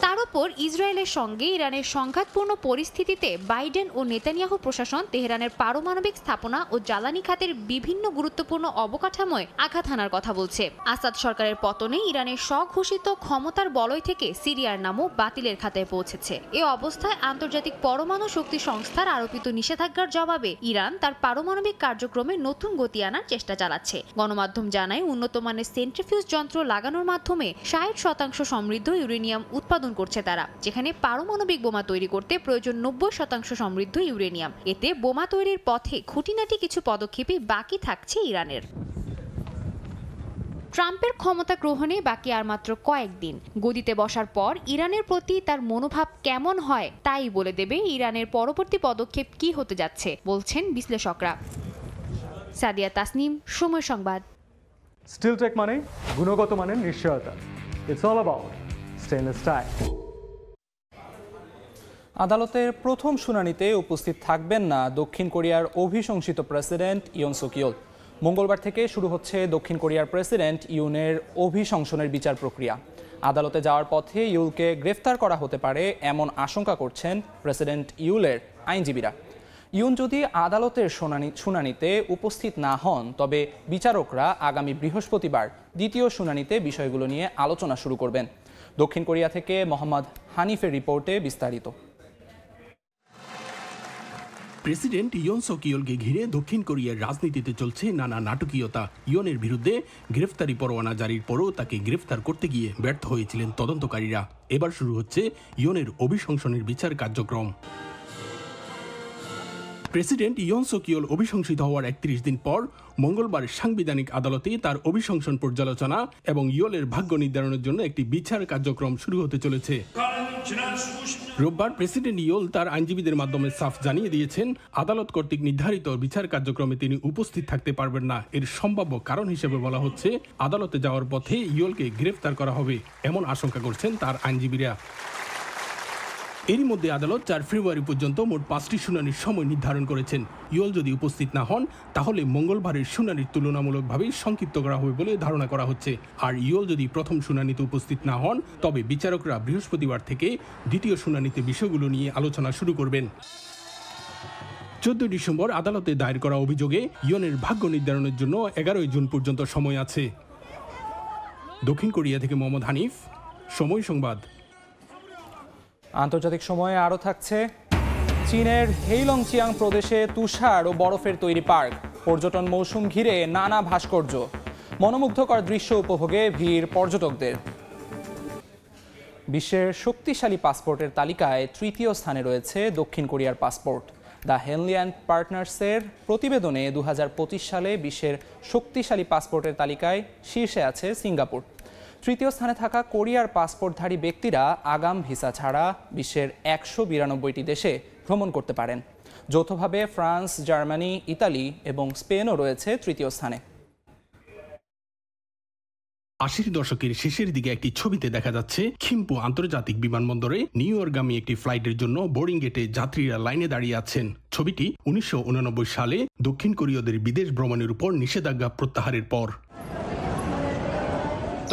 তার উপর ইসরায়েলের সঙ্গে ইরানের সংঘাতপূর্ণ পরিস্থিতিতে বাইডেন ও নেতানিয়াহু প্রশাসন তেহরানের পারমাণবিক স্থাপনা ও জ্বালানি খাতের বিভিন্ন গুরুত্বপূর্ণ অবকাঠামোয় আঘাত হানার কথা বলছে। আসাদ সরকারের পতনে ইরানের স্বঘোষিত ক্ষমতার বলয় থেকে সিরিয়ার নামও বাতিলের খাতায় পৌঁছেছে। এ অবস্থায় আন্তর্জাতিক পরমাণু শক্তি সংস্থার আরোপিত নিষেধাজ্ঞার জবাবে ইরান তার পারমাণবিক কার্যক্রমে নতুন গতি আনার চেষ্টা চালাচ্ছে। গণমাধ্যম জানায়, উন্নত মানের সেন্ট্রিফিউজ যন্ত্র লাগানোর মাধ্যমে 60% সমৃদ্ধ ইউরেনিয়াম উৎপাদন করছে তারা, যেখানে পারমাণবিক বোমা তৈরি করতে প্রয়োজন 90% সমৃদ্ধ ইউরেনিয়াম। এতে বোমা তৈরির পথে খুঁটিনাটি কিছু পদক্ষেপই বাকি থাকছে ইরানের। ট্রাম্পের ক্ষমতা গ্রহণে বাকি আর মাত্র কয়েকদিন। গদিতে বসার পর ইরানের প্রতি তার মনোভাব কেমন হয় তাই বলে দেবে ইরানের পরবর্তী পদক্ষেপ কি হতে যাচ্ছে, বলছেন বিশ্লেষকরা। সাদিয়া তাসনিম, সময় সংবাদ। স্টিলটেক মানে গুণগত মানের নিশ্চয়তা। It's all about stainless style. আদালতের প্রথম শুনানিতে উপস্থিত থাকবেন না দক্ষিণ কোরিয়ার অভিশংসিত প্রেসিডেন্ট ইয়ন সুক ইয়োল। মঙ্গলবার থেকে শুরু হচ্ছে দক্ষিণ কোরিয়ার প্রেসিডেন্ট ইউনের অভিশংসনের বিচার প্রক্রিয়া। আদালতে যাওয়ার পথে ইউলকে গ্রেফতার করা হতে পারে এমন আশঙ্কা করছেন প্রেসিডেন্ট ইউলের আইনজীবীরা। ইউন যদি আদালতের শুনানিতে উপস্থিত না হন, তবে বিচারকরা আগামী বৃহস্পতিবার দ্বিতীয় শুনানিতে বিষয়গুলো নিয়ে আলোচনা শুরু করবেন। দক্ষিণ কোরিয়া থেকে মোহাম্মদ হানিফের রিপোর্টে বিস্তারিত। প্রেসিডেন্ট ইয়ন সুক ইয়োলকে ঘিরে দক্ষিণ কোরিয়ার রাজনীতিতে চলছে নানা নাটকীয়তা। ইয়নের বিরুদ্ধে গ্রেফতারি পরোয়ানা জারির পরও তাকে গ্রেফতার করতে গিয়ে ব্যর্থ হয়েছিলেন তদন্তকারীরা। এবার শুরু হচ্ছে ইয়নের অভিশংসনের বিচার কার্যক্রম। প্রেসিডেন্ট ইয়ন সুক ইয়োল অভিশংসিত হওয়ার 31 দিন পর মঙ্গলবার সাংবিধানিক আদালতে তার অভিশংসন পর্যালোচনা এবং ইয়োলের ভাগ্য নির্ধারণের জন্য একটি বিচার কার্যক্রম শুরু হতে চলেছে। রোববার প্রেসিডেন্ট ইয়োল তার আইনজীবীদের মাধ্যমে সাফ জানিয়ে দিয়েছেন, আদালত কর্তৃক নির্ধারিত বিচার কার্যক্রমে তিনি উপস্থিত থাকতে পারবেন না। এর সম্ভাব্য কারণ হিসেবে বলা হচ্ছে, আদালতে যাওয়ার পথে ইয়োলকে গ্রেফতার করা হবে এমন আশঙ্কা করছেন তার আইনজীবীরা। এরই মধ্যে আদালত 4 ফেব্রুয়ারি পর্যন্ত মোট 5টি শুনানির সময় নির্ধারণ করেছেন। ইয়োল যদি উপস্থিত না হন, তাহলে মঙ্গলবারের শুনানির তুলনামূলকভাবে সংক্ষিপ্ত করা হবে বলে ধারণা করা হচ্ছে। আর ইয়োল যদি প্রথম শুনানিতে উপস্থিত না হন, তবে বিচারকরা বৃহস্পতিবার থেকে দ্বিতীয় শুনানিতে বিষয়গুলো নিয়ে আলোচনা শুরু করবেন। 14 ডিসেম্বর আদালতে দায়ের করা অভিযোগে ইয়নের ভাগ্য নির্ধারণের জন্য 11 জুন পর্যন্ত সময় আছে। দক্ষিণ কোরিয়া থেকে মোহাম্মদ হানিফ, সময় সংবাদ। আন্তর্জাতিক সময়ে আরও থাকছে, চীনের হেইলংচিয়াং প্রদেশে তুষার ও বরফের তৈরি পার্ক, পর্যটন মৌসুম ঘিরে নানা ভাস্কর্য, মনোমুগ্ধকর দৃশ্য উপভোগে ভিড় পর্যটকদের। বিশ্বের শক্তিশালী পাসপোর্টের তালিকায় 3য় স্থানে রয়েছে দক্ষিণ কোরিয়ার পাসপোর্ট। দ্য হেনলি অ্যান্ড পার্টনার্সের প্রতিবেদনে 2025 সালে বিশ্বের শক্তিশালী পাসপোর্টের তালিকায় শীর্ষে আছে সিঙ্গাপুর। 3য় স্থানে থাকা কোরিয়ার পাসপোর্টধারী ব্যক্তিরা আগাম ভিসা ছাড়া বিশ্বের 192টি দেশে ভ্রমণ করতে পারেন। যৌথভাবে ফ্রান্স, জার্মানি, ইতালি এবং স্পেনও রয়েছে 3য় স্থানে। 80 দশকের শেষের দিকে একটি ছবিতে দেখা যাচ্ছে খিম্পু আন্তর্জাতিক বিমানবন্দরে নিউ ইয়র্কগামী একটি ফ্লাইটের জন্য বোর্ডিং গেটে যাত্রীরা লাইনে দাঁড়িয়ে আছেন। ছবিটি 1989 সালে দক্ষিণ কোরীয়দের বিদেশ ভ্রমণের উপর নিষেধাজ্ঞা প্রত্যাহারের পর।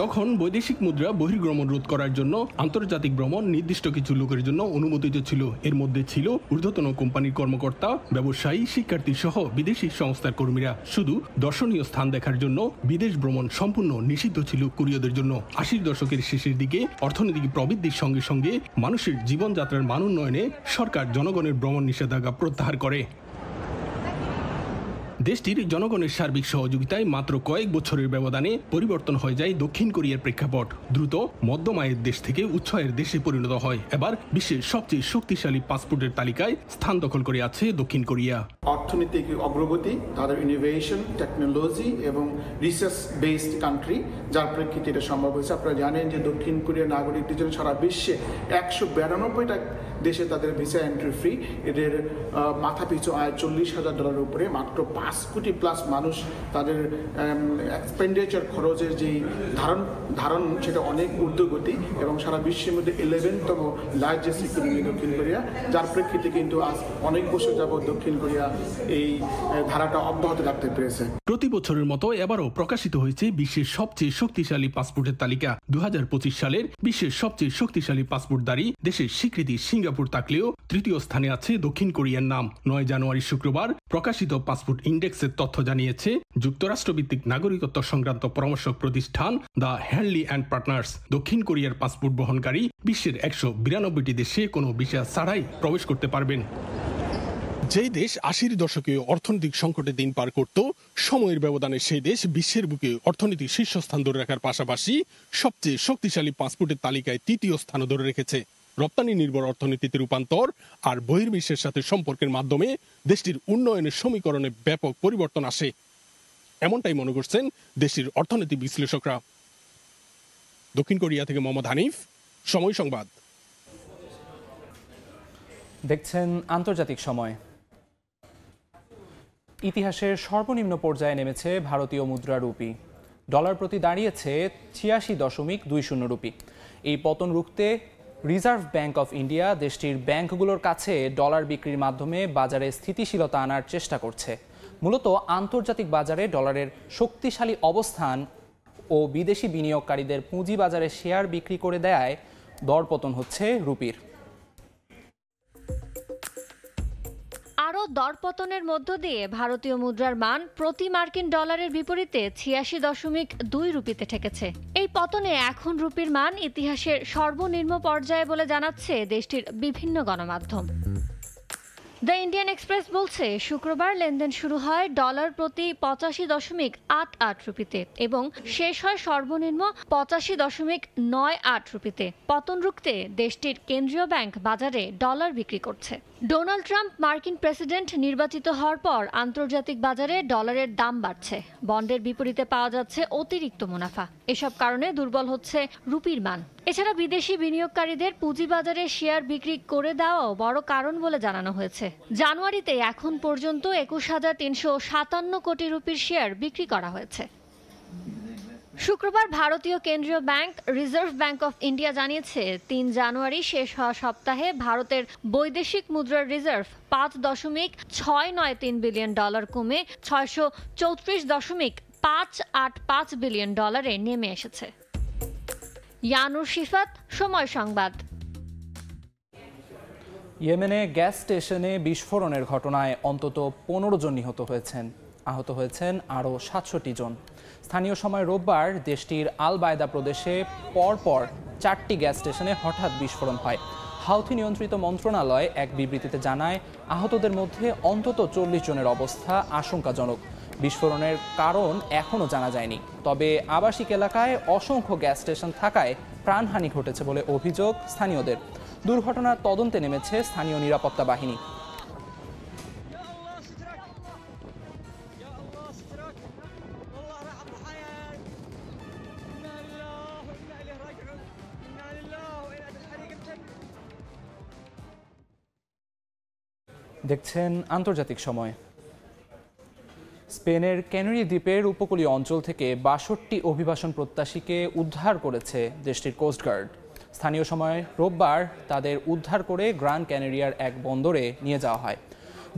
তখন বৈদেশিক মুদ্রা বহির্গমন রোধ করার জন্য আন্তর্জাতিক ভ্রমণ নির্দিষ্ট কিছু লোকের জন্য অনুমোদিত ছিল। এর মধ্যে ছিল ঊর্ধ্বতন কোম্পানির কর্মকর্তা, ব্যবসায়ী, শিক্ষার্থী সহ বিদেশি সংস্থার কর্মীরা। শুধু দর্শনীয় স্থান দেখার জন্য বিদেশ ভ্রমণ সম্পূর্ণ নিষিদ্ধ ছিল কোরীয়দের জন্য। 80 দশকের শেষের দিকে অর্থনৈতিক প্রবৃদ্ধির সঙ্গে সঙ্গে মানুষের জীবনযাত্রার মান উন্নয়নে সরকার জনগণের ভ্রমণ নিষেধাজ্ঞা প্রত্যাহার করে। দেশটির জনগণের সার্বিক সহযোগিতায় মাত্র কয়েক বছরের ব্যবধানে পরিবর্তন হয়ে যায় দক্ষিণ কোরিয়ার প্রেক্ষাপট। দ্রুত মধ্যম আয়ের দেশ থেকে উচ্চ আয়ের দেশে পরিণত হয়। এবার বিশ্বের সবচেয়ে শক্তিশালী পাসপোর্টের তালিকায় স্থান দখল করে আছে দক্ষিণ কোরিয়া। অর্থনৈতিক অগ্রগতি, তাদের ইনোভেশন, টেকনোলজি এবং রিসার্চ বেসড কান্ট্রি, যার প্রেক্ষিতে এটা সম্ভব হয়েছে। আপনারা জানেন যে দক্ষিণ কোরিয়ার নাগরিকদের জন্য সারা বিশ্বে 192টা দেশে তাদের ভিসা এন্ট্রি ফ্রি। এদের মাথাপিছু আয় $40,000 উপরে। মাত্র 5 কোটি প্লাস মানুষ তাদের এক্সপেন্ডিচার খরচের যে ধারণ সেটা অনেক ঊর্ধ্বগতি এবং সারা বিশ্বের মধ্যে 11তম লার্জেস্ট ইকোনমি দক্ষিণ কোরিয়া, যার প্রেক্ষিতে কিন্তু আজ অনেক বছর যাবত দক্ষিণ কোরিয়া এই ধারাটা অব্যাহত রাখতে পেরেছে। প্রতি বছরের মতো এবারও প্রকাশিত হয়েছে বিশ্বের সবচেয়ে শক্তিশালী পাসপোর্টের তালিকা। 2025 সালের বিশ্বের সবচেয়ে শক্তিশালী পাসপোর্টধারী দেশের স্বীকৃতি সিঙ্গাপুর থাকলেও 3য় স্থানে আছে দক্ষিণ কোরিয়ার নাম। 9 জানুয়ারি শুক্রবার প্রকাশিত পাসপোর্ট ইন্ডেক্সের তথ্য জানিয়েছে যুক্তরাষ্ট্রভিত্তিক নাগরিকত্ব সংক্রান্ত পরামর্শক প্রতিষ্ঠান দ্য হেনলি অ্যান্ড পার্টনার্স। দক্ষিণ কোরিয়ার পাসপোর্ট বহনকারী বিশ্বের 192টি দেশে কোনো ভিসা ছাড়াই প্রবেশ করতে পারবেন। যেই দেশ 80 দশকে অর্থনৈতিক সংকটে দিন পার করত, সময়ের ব্যবধানে সেই দেশ বিশ্বের বুকে অর্থনীতি শীর্ষস্থান ধরে রাখার পাশাপাশি সবচেয়ে শক্তিশালী পাসপোর্টের তালিকায় 3য় স্থান ধরে রেখেছে। রপ্তানি নির্ভর অর্থনীতিতে রূপান্তর আর বহির্বিশ্বের সাথে সম্পর্কের মাধ্যমে দেশটির উন্নয়নের সমীকরণে ব্যাপক পরিবর্তন আসে, এমনটাই মনে করছেন দেশটির অর্থনৈতিক বিশ্লেষকরা। দক্ষিণ কোরিয়া থেকে মোহাম্মদ হানিফ, সময় সংবাদ। দেখছেন আন্তর্জাতিক সময়। ইতিহাসের সর্বনিম্ন পর্যায়ে নেমেছে ভারতীয় মুদ্রা রুপি। ডলার প্রতি দাঁড়িয়েছে ৮৬.২০ রুপি। এই পতন রুখতে রিজার্ভ ব্যাংক অফ ইন্ডিয়া দেশটির ব্যাংকগুলোর কাছে ডলার বিক্রির মাধ্যমে বাজারে স্থিতিশীলতা আনার চেষ্টা করছে। মূলত আন্তর্জাতিক বাজারে ডলারের শক্তিশালী অবস্থান ও বিদেশি বিনিয়োগকারীদের পুঁজিবাজারে শেয়ার বিক্রি করে দেয়ায় দরপতন হচ্ছে রুপির। আরও দরপতনের মধ্য দিয়ে ভারতীয় মুদ্রার মান প্রতি মার্কিন ডলারের বিপরীতে ৮৬.২ রুপিতে ঠেকেছে। এই পতনে এখন রুপির মান ইতিহাসের সর্বনিম্ন পর্যায়ে বলে জানাচ্ছে দেশটির বিভিন্ন গণমাধ্যম। দ্য ইন্ডিয়ান এক্সপ্রেস বলছে, শুক্রবার লেনদেন শুরু হয় ডলার প্রতি ৮৫.৮৮ রুপিতে এবং শেষ হয় সর্বনিম্ন ৮৫.৯৮ রুপিতে। পতন রুখতে দেশটির কেন্দ্রীয় ব্যাংক বাজারে ডলার বিক্রি করছে। ডোনাল্ড ট্রাম্প মার্কিন প্রেসিডেন্ট নির্বাচিত হওয়ার পর আন্তর্জাতিক বাজারে ডলারের দাম বাড়ছে, বন্ডের বিপরীতে পাওয়া যাচ্ছে অতিরিক্ত মুনাফা। এসব কারণে দুর্বল হচ্ছে রুপির মান। এছাড়া বিদেশি বিনিয়োগকারীদের পুঁজিবাজারে শেয়ার বিক্রি করে দেওয়াও বড় কারণ বলে জানানো হয়েছে। জানুয়ারিতে এখন পর্যন্ত ২১,৩৫৭ কোটি রুপির শেয়ার বিক্রি করা হয়েছে। শুক্রবার ভারতীয় কেন্দ্রীয় bank reserve bank of India জানিয়েছে, ৩ জানুয়ারি শেষ হওয়া সপ্তাহে ভারতের বৈদেশিক মুদ্রার রিজার্ভ ৫.৬৯৩ বিলিয়ন ডলার কমে ৬৩৪.৫৮৫ বিলিয়ন ডলারে নেমে এসেছে। ইয়ানুর শিফাত, সময় সংবাদ। ইয়েমেনে গ্যাস স্টেশনে বিস্ফোরণের ঘটনায় অন্তত ১৫ জন নিহত হয়েছেন, আহত হয়েছেন আরও ৬৭ জন। স্থানীয় সময় রোববার দেশটির আল বায়দা প্রদেশে পরপর ৪টি গ্যাস স্টেশনে হঠাৎ বিস্ফোরণ হয়। হাউথি নিয়ন্ত্রিত মন্ত্রণালয় এক বিবৃতিতে জানায়, আহতদের মধ্যে অন্তত ৪০ জনের অবস্থা আশঙ্কাজনক। বিস্ফোরণের কারণ এখনও জানা যায়নি, তবে আবাসিক এলাকায় অসংখ্য গ্যাস স্টেশন থাকায় প্রাণহানি ঘটেছে বলে অভিযোগ স্থানীয়দের। দুর্ঘটনার তদন্তে নেমেছে স্থানীয় নিরাপত্তা বাহিনী। দেখছেন আন্তর্জাতিক সময়। স্পেনের ক্যানারি দ্বীপের উপকূলীয় অঞ্চল থেকে ৬২ অভিবাসন প্রত্যাশীকে উদ্ধার করেছে দেশটির কোস্টগার্ড। স্থানীয় সময় রোববার তাদের উদ্ধার করে গ্রান ক্যানারিয়ার এক বন্দরে নিয়ে যাওয়া হয়।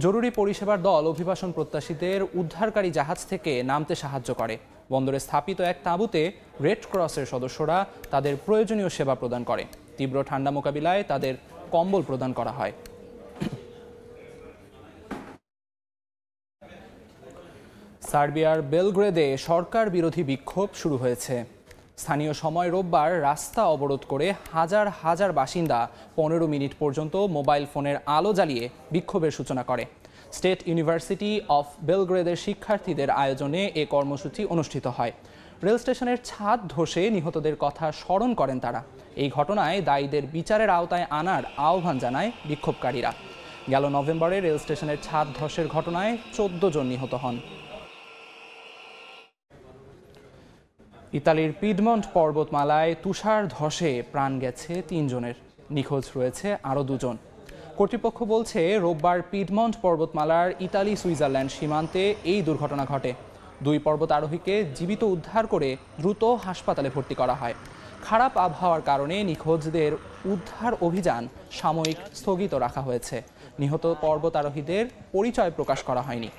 জরুরি পরিষেবার দল অভিবাসন প্রত্যাশীদের উদ্ধারকারী জাহাজ থেকে নামতে সাহায্য করে। বন্দরে স্থাপিত এক তাঁবুতে রেড ক্রসের সদস্যরা তাদের প্রয়োজনীয় সেবা প্রদান করে। তীব্র ঠান্ডা মোকাবিলায় তাদের কম্বল প্রদান করা হয়। সার্বিয়ার বেলগ্রেদে সরকার বিরোধী বিক্ষোভ শুরু হয়েছে। স্থানীয় সময় রোববার রাস্তা অবরোধ করে হাজার হাজার বাসিন্দা ১৫ মিনিট পর্যন্ত মোবাইল ফোনের আলো জ্বালিয়ে বিক্ষোভের সূচনা করে। স্টেট ইউনিভার্সিটি অফ বেলগ্রেদের শিক্ষার্থীদের আয়োজনে এ কর্মসূচি অনুষ্ঠিত হয়। রেল স্টেশনের ছাদ ধসে নিহতদের কথা স্মরণ করেন তারা। এই ঘটনায় দায়ীদের বিচারের আওতায় আনার আহ্বান জানায় বিক্ষোভকারীরা। গেল নভেম্বরে রেল স্টেশনের ছাদ ধসের ঘটনায় ১৪ জন নিহত হন। ইতালির পিডমন্ট পর্বতমালায় তুষার ধসে প্রাণ গেছে ৩ জনের, নিখোঁজ রয়েছে আরও ২ জন। কর্তৃপক্ষ বলছে, রোববার পিডমন্ট পর্বতমালার ইতালি সুইজারল্যান্ড সীমান্তে এই দুর্ঘটনা ঘটে। ২ পর্বত আরোহীকে জীবিত উদ্ধার করে দ্রুত হাসপাতালে ভর্তি করা হয়। খারাপ আবহাওয়ার কারণে নিখোঁজদের উদ্ধার অভিযান সাময়িক স্থগিত রাখা হয়েছে। নিহত পর্বত আরোহীদের পরিচয় প্রকাশ করা হয়নি।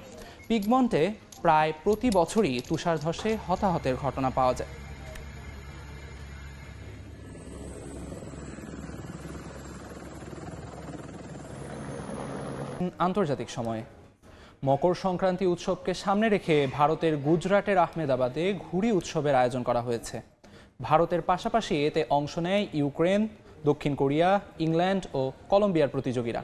পিডমন্টে প্রায় প্রতি বছরই তুষার ধসে হতাহতের ঘটনা পাওয়া যায়। আন্তর্জাতিক সময়। মকর সংক্রান্তি উৎসবকে সামনে রেখে ভারতের গুজরাটের আহমেদাবাদে ঘুড়ি উৎসবের আয়োজন করা হয়েছে। ভারতের পাশাপাশি এতে অংশ নেয় ইউক্রেন, দক্ষিণ কোরিয়া, ইংল্যান্ড ও কলম্বিয়ার প্রতিযোগীরা।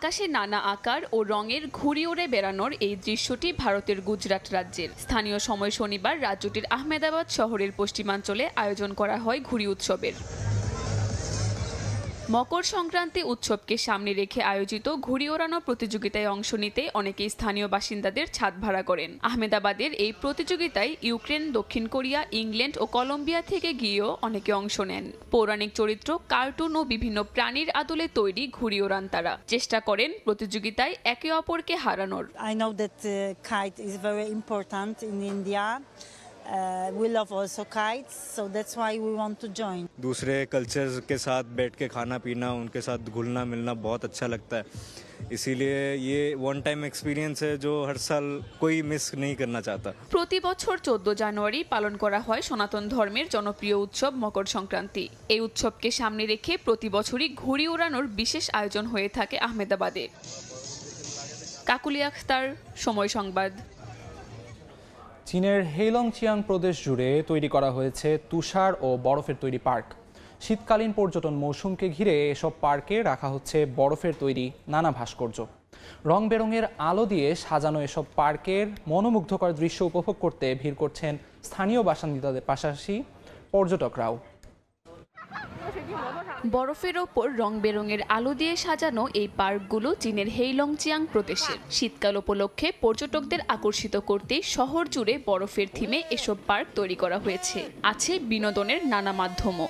আকাশে নানা আকার ও রঙের ঘুড়ি ওড়ে বেড়ানোর এই দৃশ্যটি ভারতের গুজরাট রাজ্যের। স্থানীয় সময় শনিবার রাজ্যটির আহমেদাবাদ শহরের পশ্চিমাঞ্চলে আয়োজন করা হয় ঘুড়ি উৎসবের। মকর সংক্রান্তি উৎসবকে সামনে রেখে আয়োজিত ঘুড়ি ওড়ানো প্রতিযোগিতায় অংশ নিতে অনেকেই স্থানীয় বাসিন্দাদের ছাদ ভাড়া করেন। আহমেদাবাদের এই প্রতিযোগিতায় ইউক্রেন, দক্ষিণ কোরিয়া, ইংল্যান্ড ও কলম্বিয়া থেকে গিয়েও অনেকে অংশ নেন। পৌরাণিক চরিত্র, কার্টুন ও বিভিন্ন প্রাণীর আদলে তৈরি ঘুড়ি ওড়ান তারা। চেষ্টা করেন প্রতিযোগিতায় একে অপরকে হারানোর। I know that kite is very important in India. We love also kites, so that's why we want to join. दूसरे कल्चर्स के साथ बैठ के खाना पीना, उनके साथ घुलना मिलना बहुत अच्छा लगता है, इसीलिए ये वन टाइम एक्सपीरियंस है जो हर साल कोई मिस नहीं करना चाहता। প্রতি বছর 14 জানুয়ারি পালন করা হয় সনাতন ধর্মের জনপ্রিয় উৎসব মকর সংক্রান্তি। এই উৎসবকে সামনে রেখে প্রতি বছরই ঘুড়ি ওড়ানোর বিশেষ আয়োজন হয়ে থাকে আহমেদাবাদে। কাকুলি আখতার, সময় সংবাদ। চীনের হেইলংচিয়াং প্রদেশ জুড়ে তৈরি করা হয়েছে তুষার ও বরফের তৈরি পার্ক। শীতকালীন পর্যটন মৌসুমকে ঘিরে এসব পার্কে রাখা হচ্ছে বরফের তৈরি নানা ভাস্কর্য। রং বেরঙের আলো দিয়ে সাজানো এসব পার্কের মনোমুগ্ধকর দৃশ্য উপভোগ করতে ভিড় করছেন স্থানীয় বাসিন্দাদের পাশাপাশি পর্যটকরাও। বরফের ওপর রং বেরঙের আলো দিয়ে সাজানো এই পার্কগুলো চীনের হেইলংচিয়াং প্রদেশের। শীতকাল উপলক্ষে পর্যটকদের আকর্ষিত করতে শহর জুড়ে বরফের থিমে এসব পার্ক তৈরি করা হয়েছে। আছে বিনোদনের নানা মাধ্যমও।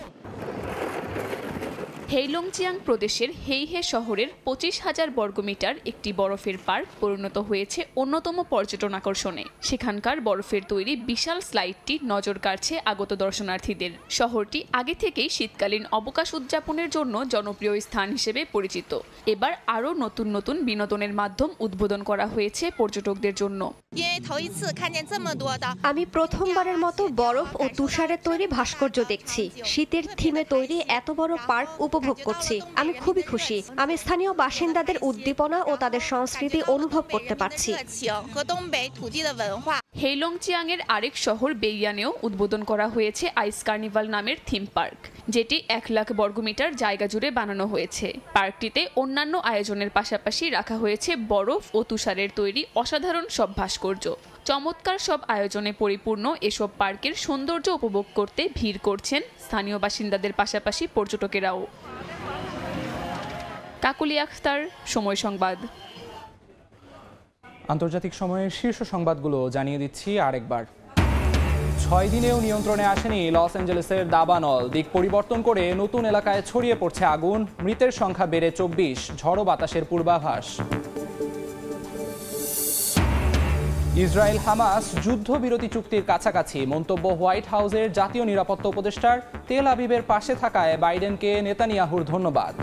হেইলংচিয়াং প্রদেশের হেইহে শহরের 25,000 বর্গমিটার একটি বরফের পার্ক পরিণত হয়েছে অন্যতম পর্যটন আকর্ষণে। সেখানকার বরফের তৈরি বিশাল স্লাইডটি নজর কাড়ছে আগত দর্শনার্থীদের। শহরটি আগে থেকেই শীতকালীন অবকাশ উদযাপনের জন্য জনপ্রিয় স্থান হিসেবে পরিচিত। এবার আরও নতুন নতুন বিনোদনের মাধ্যম উদ্বোধন করা হয়েছে পর্যটকদের জন্য। আমি প্রথমবারের মতো বরফ ও তুষারের তৈরি ভাস্কর্য দেখছি। শীতের থিমে তৈরি এত বড় পার্ক উপভোগ করছি। আমি খুবই খুশি। আমি স্থানীয় বাসিন্দাদের উদ্দীপনা ও তাদের সংস্কৃতি অনুভব করতে পারছি। হেইলংচিয়াং এর আরেক শহর বেইয়ানেও উদ্বোধন করা হয়েছে আইস কার্নিভাল নামের থিম পার্ক, যেটি 1 লাখ বর্গমিটার জায়গা জুড়ে বানানো হয়েছে। পার্কটিতে অন্যান্য আয়োজনের পাশাপাশি রাখা হয়েছে বরফ ও তুষারের তৈরি অসাধারণ সব ভাস্কর্য। চমৎকার সব আয়োজনে পরিপূর্ণ এসব পার্কের সৌন্দর্য উপভোগ করতে ভিড় করছেন স্থানীয় বাসিন্দাদের পাশাপাশি পর্যটকেরাও। কাকুলি আখতার, সময় সংবাদ। আন্তর্জাতিক সময়ের শীর্ষ সংবাদগুলো জানিয়ে দিচ্ছি আরেকবার। 6 দিনেও নিয়ন্ত্রণে আসেনি লস অ্যাঞ্জেলেসের দাবানল। দিক পরিবর্তন করে নতুন এলাকায় ছড়িয়ে পড়ছে আগুন। মৃতের সংখ্যা বেড়ে 24, ঝড়ো বাতাসের পূর্বাভাস। ইসরায়েল হামাস যুদ্ধবিরতি চুক্তির কাছাকাছি, মন্তব্য হোয়াইট হাউসের জাতীয় নিরাপত্তা উপদেষ্টার। তেল আবিবের পাশে থাকায় বাইডেনকে নেতানিয়াহুর ধন্যবাদ।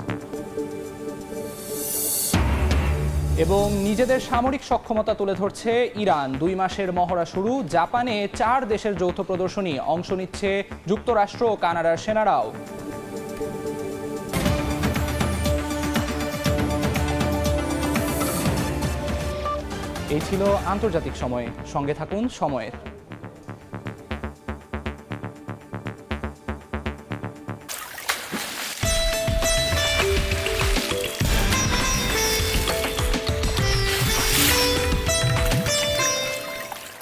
এবং নিজেদের সামরিক সক্ষমতা তুলে ধরছে ইরান। 2 মাসের মহড়া শুরু। জাপানে 4 দেশের যৌথ প্রদর্শনী, অংশ নিচ্ছে যুক্তরাষ্ট্র ও কানাডার সেনারাও। এই ছিল আন্তর্জাতিক সময়। সঙ্গে থাকুন সময়ের।